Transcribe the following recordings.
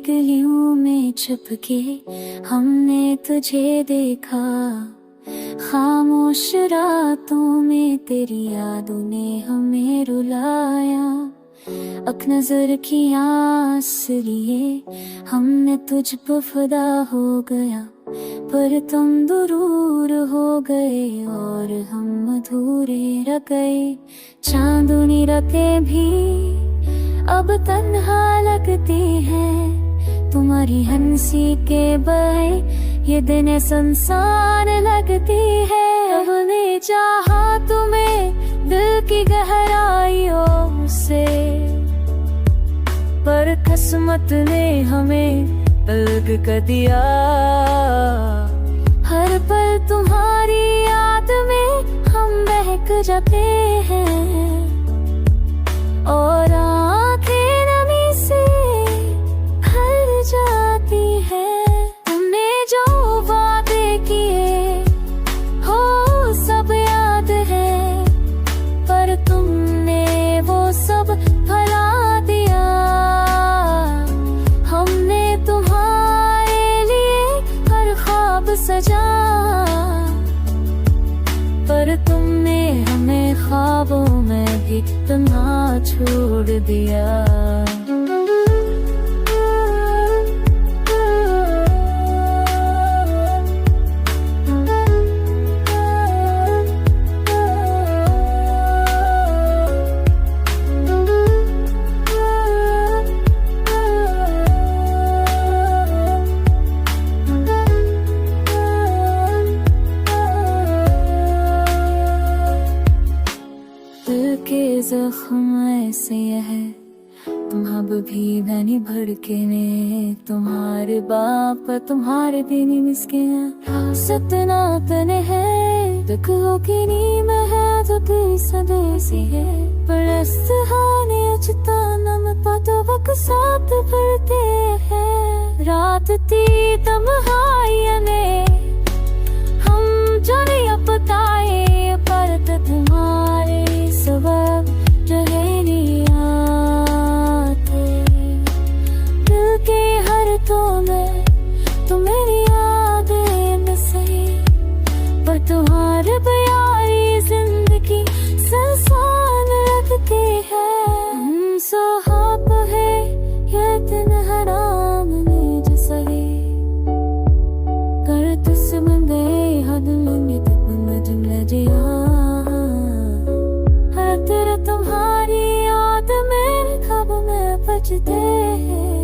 गलियों में छुपके हमने तुझे देखा, खामोश रातों में तेरी यादों ने हमें रुलाया। अक नजर की आस लिए हमने तुझ पर फिदा हो गया, पर तुम दूर हो गए और हम अधूरे रह गए। चांदनी रातें भी अब तन्हा लगती है, तुम्हारी हंसी के बहे ये दिन संसार लगती है। अब ले चाहा तुम्हें दिल की गहराइयों से, पर किस्मत ने हमें अलग कर दिया। हर पल तुम्हारी याद में हम बहक जाते हैं, और आंखें नमी से भर जाती है। तुमने जो वादे किए हो सब याद है, पर तुमने वो सब भुला दिया। हमने तुम्हारे लिए हर ख्वाब सजा, पर तुमने हमें ख्वाबों में भी तन्हा छोड़ दिया। दिल के जख्म ऐसे है, तुम अब भी बनी भड़के ने। तुम्हारे बाप तुम्हारे दिन मिसकिन सतना तने है, दुखों की नीम है तो तेरी सदेसी है। परस्त हाने अचता नम पातो वक साथ पड़ते हैं। रात ती तमहाई ने हम जाने अपताए, पर तुम्हारे सबब जहेलिया थे। दिल के हर तो में तुम मेरी यादें में सही, पर तुम्हारे प्यारी जिंदगी संसान लगती है। सुहाग है ये दिन हराम ने जो सही, कर तुम गए हद में तुम जुमला जिया। तुम्हारी याद मेरे ख्वाब में बजते हैं।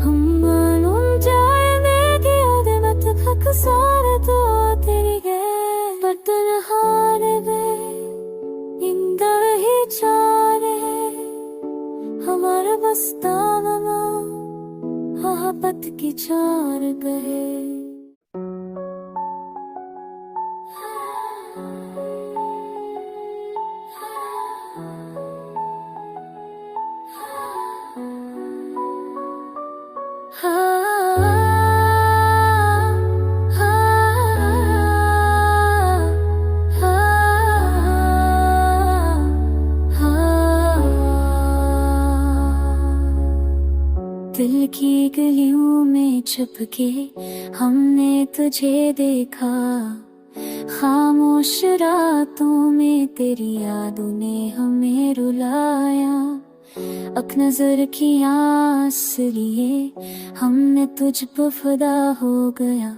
हम मालूम जाने की याद मत खक सारे तो तेरी है, बटन हार गए इंदा ही चारे। हमारा बस्ता ममा मोहब्बत की चार गए। दिल की गलियों में छुपके हमने तुझे देखा, खामोश रातों में तेरी यादों ने हमें रुलाया। अक नजर की आस लिए हमने तुझ पर फिदा हो गया,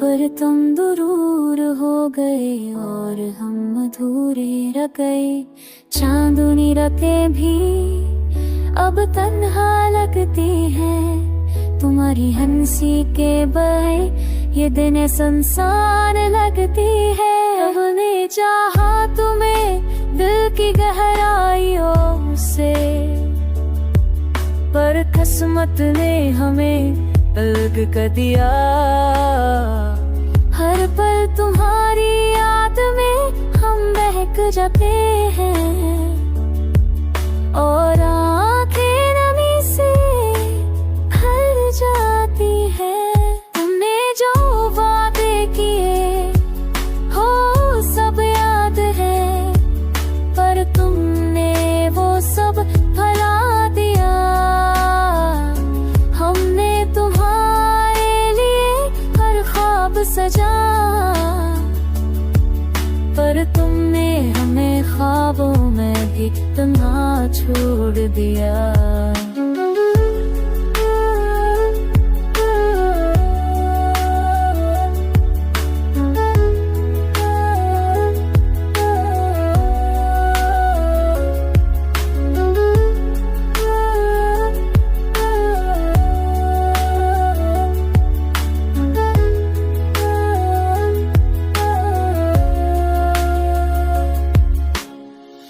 पर तुम दूर हो गए और हम अधूरे रह गए। चांदनी रातें भी अब तन्हा लगती है, तुम्हारी हंसी के बहे ये दिन संसार लगती है। अब ले चाहा तुम्हें दिल की गहराइयों से, पर किस्मत ने हमें अलग कर दिया। हर पल तुम्हारी याद में हम बहक जाते हैं, और आंखें नमी से भर जाती है। तुमने जो वादे किए हो सब याद है, पर तुमने वो सब भुला दिया। तुमने हमें ख्वाबों में भी तन्हा छोड़ दिया।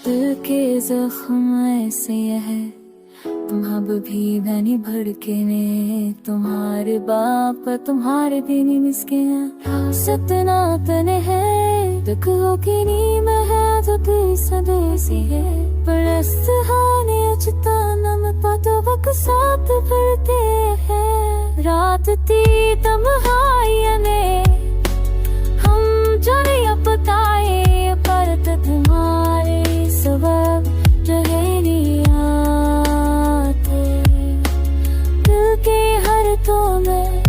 दिल के जख्म ऐसे है, तुम अब भी बनी भड़के में, तुम्हारे बाप तुम्हारे दिन मिसके सतना तने है, दुख हो की नीम है जो तेरी सदेसी है, परस्त हाने अचता नम पातो वक साथ भरते हैं, रात ती तमहायने हम जाने अपताए परत तुम्हारे सबब रहे आते। दिल के हर तो में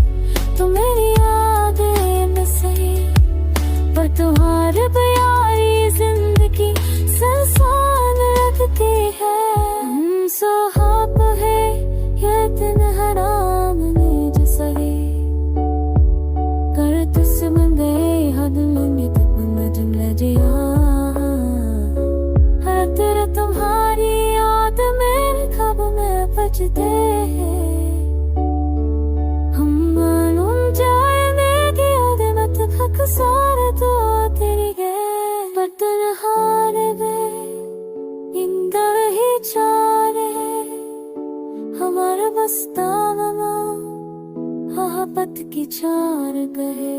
तो मेरी यादें में सही, पर तुम्हारे प्यारी जिंदगी संसान लगती है। सोहाब है ये दिन हराम ने जो सही, कर तुम गए हद में तब मजम लजिया, तेरा तुम्हारी याद मेरे ख्वाब में बजते हैं। हम मालूम जाए मेरी याद में तो थक सारे तो तेरी गए, बर्तन हारे गए इंदा ही चारे, हमारा बस्ता ममा मोहब्बत की चार गए।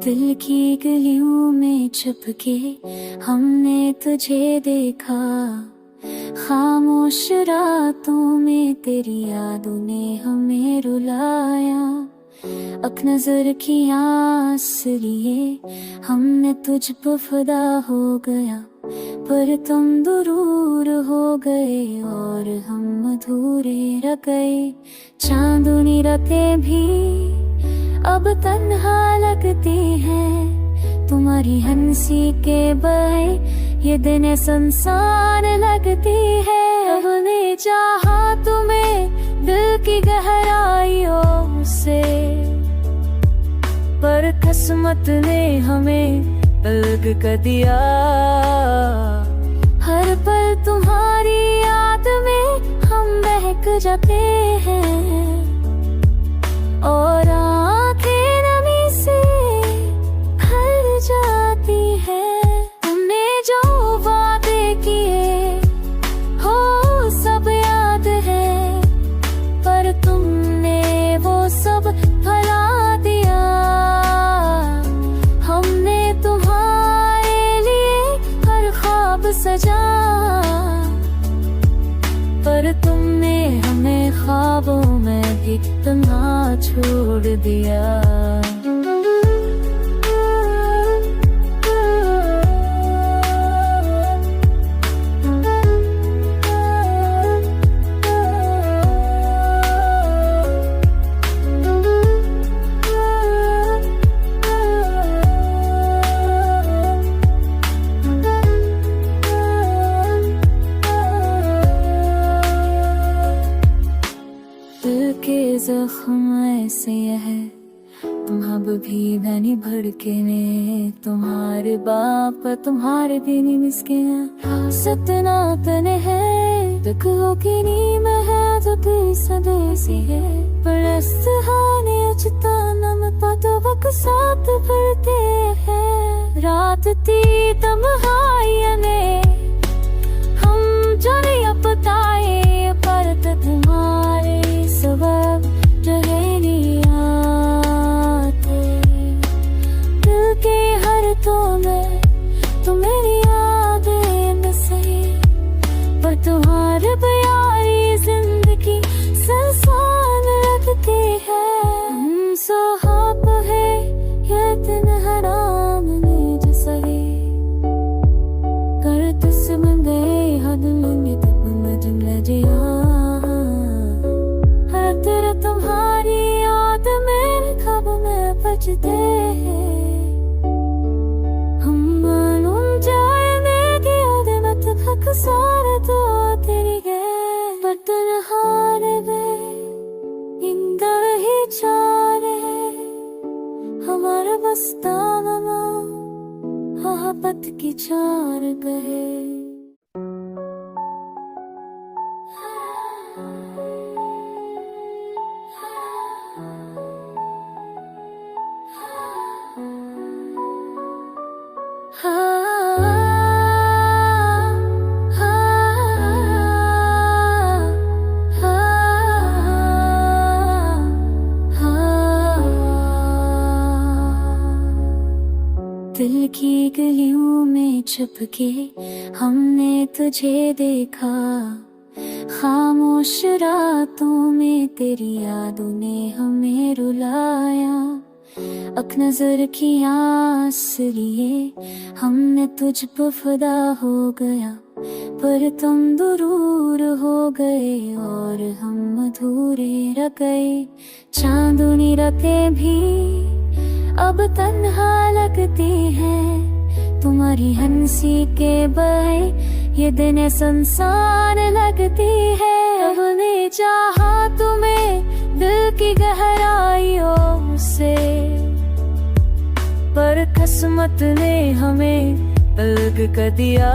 दिल की गलियों में छुप के हमने तुझे देखा, खामोश रातों में तेरी यादों ने हमें रुलाया, अक नजर की आस लिए हमने तुझ पर फिदा हो गया, पर तुम दूर हो गए और हम अधूरे रह गए। चांदनी रातें भी अब तन्हा लगती हैं, तुम्हारी हंसी के बहे ये दिन संसार लगती है। अब ने चाहा तुम्हें दिल की गहराइयों से, पर किस्मत ने हमें अलग कर दिया। हर पल तुम्हारी याद में हम बहक जाते हैं, और आंखें नमी से भर जाती है। तुमने जो वादे किए हो सब याद है, पर तुमने वो सब भुला दिया। हमने तुम्हारे लिए हर ख्वाब सजा, पर तुमने हमें ख्वाबों में भी तन्हा छोड़ दिया। दिल के जख्म ऐसे है, तुम अब भी बनी भड़के में, तुम्हारे बाप तुम्हारे दिन मिसके सतना तने है, दुख हो की नीम है जो तेरी सदेसी है, परस्त हाने अचता नम पातो वक साथ भरते हैं। रात ती तमहायने हम जाने अपताए परत तुम्हारे सबब रहे आते। दिल के हर तो में तो मेरी यादें में सही, पर तुम्हारे मोहब्बत की चार कहे। दिल की गलियों में छुप के हमने तुझे देखा, खामोश रातों में तेरी यादों ने हमें रुलाया। अक नजर की आस लिए हमने तुझ पर फिदा हो गया, पर तुम दूर हो गए और हम अधूरे रह गए। चांदनी रातें भी अब तन्हा लगती है, तुम्हारी हंसी के बहे ये दिन संसार लगती है। अब ने चाहा तुम्हें दिल की गहराइयों से, पर किस्मत ने हमें अलग कर दिया।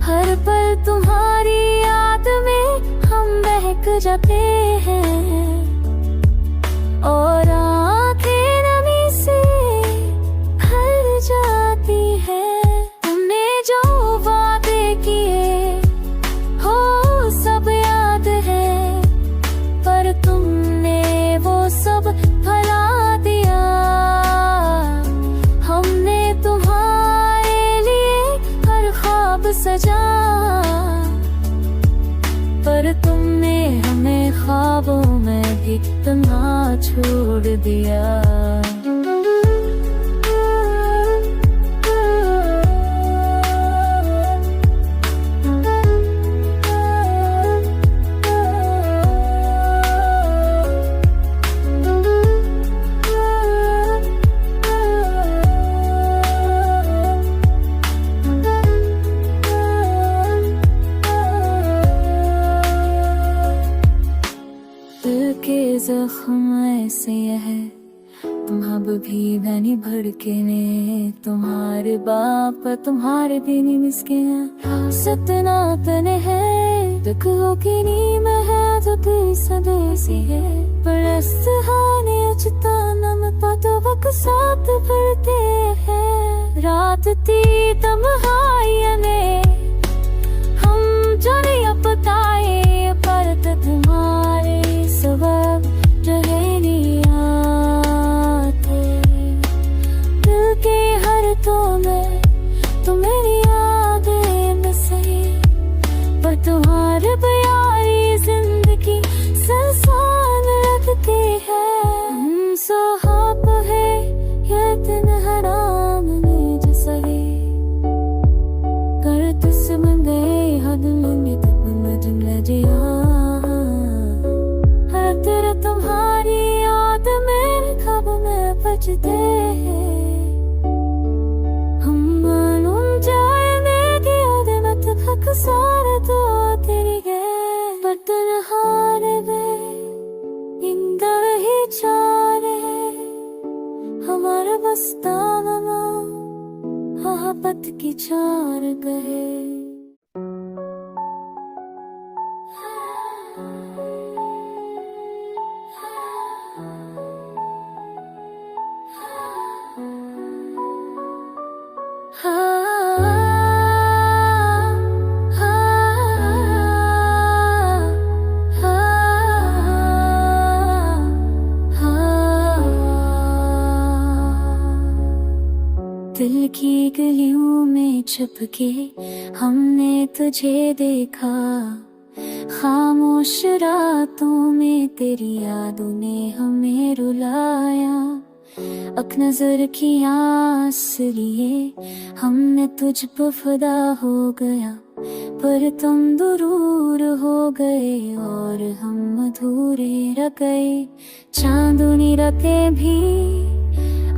हर पल तुम्हारी याद में हम बहक जाते हैं, और आंखें नमी से भर जाती है। तुमने जो वादे किए हो सब याद है, पर तुमने वो सब भुला दिया। हमने तुम्हारे लिए हर ख्वाब सजा, पर तुमने हमें ख्वाबों में भी तन्हा छोड़ दिया। दिल के जख्म ऐसे है, तुम अब भी बनी भड़कने। तुम्हारे बाप तुम्हारे दिन मिसकिन सतना तने है, दुखों की नीम है जो कोई सदेसी है। परस्त हाने अचता नमता तो वक साथ पड़ते हैं। रात ती तमहाइयने हम जाने अपताए, पर तुम्हारे सबब रहे नहीं आते। दिल के हर तो में तुम मेरी यादें में सही, पर तुम्हारे प्यारी जिंदगी संसान लगती है। सुहाग है ये दिन हराम ने जो सही, कर तुम गए हद में तुम जुमला जिया। तेरा तुम्हारी याद मेरे ख्वाब में बजते हैं। हम मालूम जाने की याद मत थक सारे तो तेरी है, पर तन्हारे में इंदा ही चारे हमारा बस्ता मना मोहब्बत की चार कहे। दिल की गलियों में छुप के हमने तुझे देखा, खामोश रातों में तेरी यादों ने हमें रुलाया। अक नजर की आस लिए हमने तुझ पर फिदा हो गया, पर तुम दूर हो गए और हम अधूरे रह गए। चांदनी रातें भी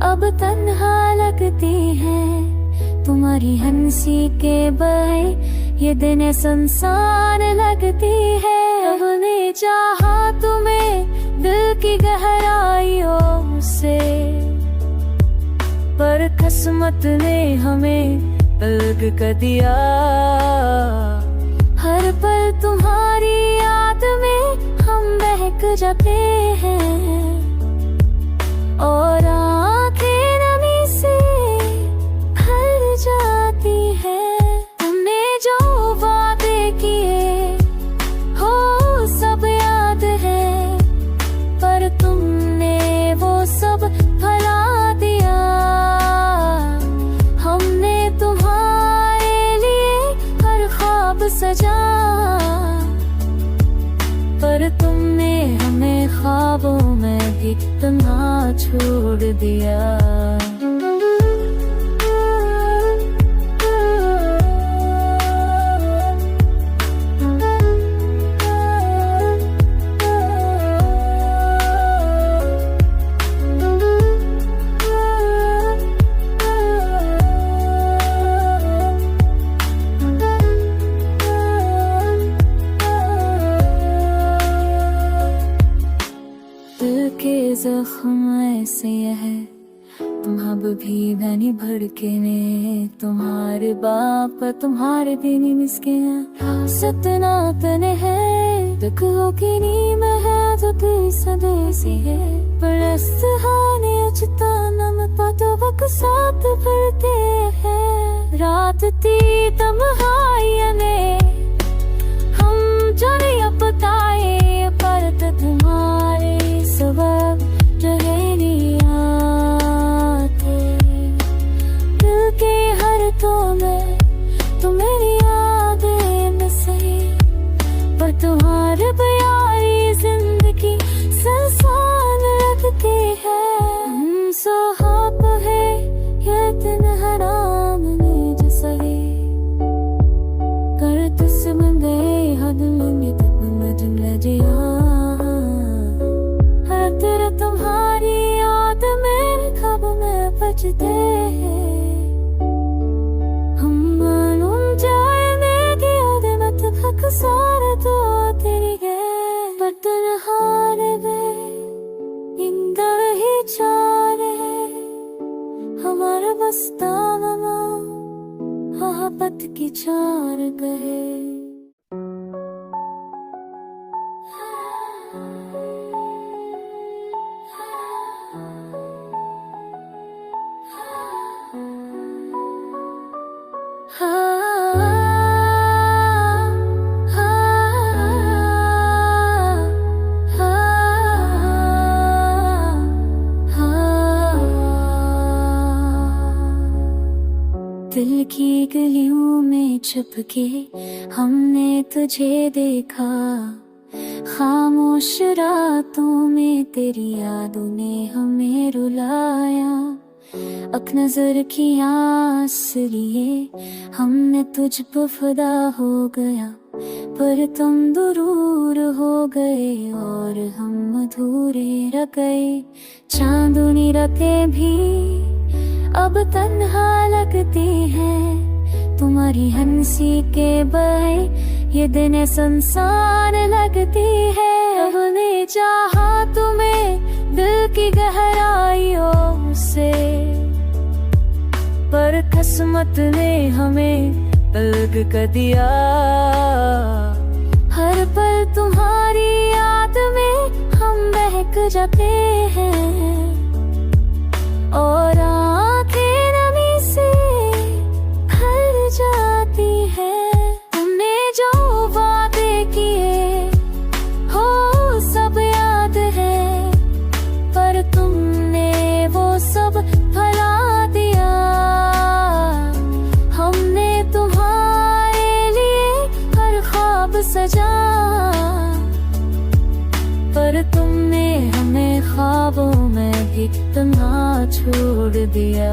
अब तन्हा लगती है, तुम्हारी हंसी के बहे ये दिन संसार लगती है। अब ने चाहा तुम्हें दिल की गहराइयों से, पर किस्मत ने हमें अलग कर दिया। हर पल तुम्हारी याद में हम बहक जाते हैं और आंखें नमी से भर जाती है। तुमने जो वादे किए हो सब याद है, पर तुमने वो सब भुला दिया। हमने तुम्हारे लिए हर ख्वाब सजा, पर तुमने हमें ख्वाबों में भी इतना छोड़ दिया। के जख्म ऐसे है, तुम अब भी धनी भड़के में। तुम्हारे बाप तुम्हारे दिन मिसके सतना तने है, दुख हो की नीम है जो तेरी सदेसी है। परस्त हाने अचता नम पतो वक साथ भरते हैं। रात ती तमहाई ने हम जाने अपताए, परत तुम्हारे सबब रहेगी आते। दिल के हर तो में तो मेरी यादें में सही, पर तुम्हारे प्यारी जिंदगी संसान लगती है। सोहाब है ये दिन हराम ने जो सही, कर तुम गए हद में तब मजम लजिया। तुम्हारी याद मेरे ख्वाब में बजते हैं। हम मालूम जाए मेरी याद मत भक सारे तो तेरी है, पर तन्हारे वे इंदा ही चारे हमारा बस्ता मना मोहब्बत की चार गए। दिल की गलियों में छुप के हमने तुझे देखा, खामोश रातों में तेरी यादों ने हमें रुलाया। अक नजर की आस लिए हमने तुझ पर फिदा हो गया, पर तुम दूर हो गए और हम अधूरे रह गए। चांदनी रातें भी अब तन्हा लगती हैं, तुम्हारी हंसी के बहे ये दिन संसार लगती है। हमने चाहा तुम्हें दिल की गहराइयों से, पर किस्मत ने हमें अलग कर दिया। हर पल तुम्हारी याद में हम बहक जाते हैं और आंखें नमी से भर जाती है। तुमने जो वादे किए हो सब याद है, पर तुमने वो सब भुला दिया। हमने तुम्हारे लिए हर ख्वाब सजा, पर तुमने हमें ख्वाबों में भी इतना छोड़ दिया।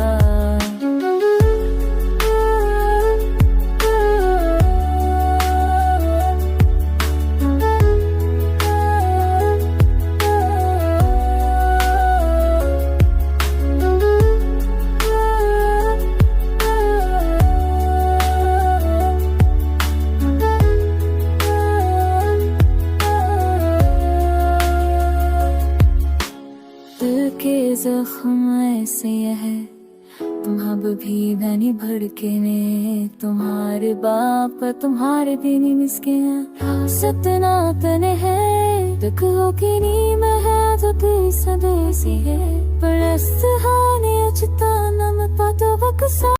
जख्म ऐसे है, अब भी धनी भड़के ने तुम्हारे बाप तुम्हारे दिन मिसके सतना तने है दुख हो कि नी में है तो तेरी सदेसी है परस्त हाने अचता नम पातो बकसा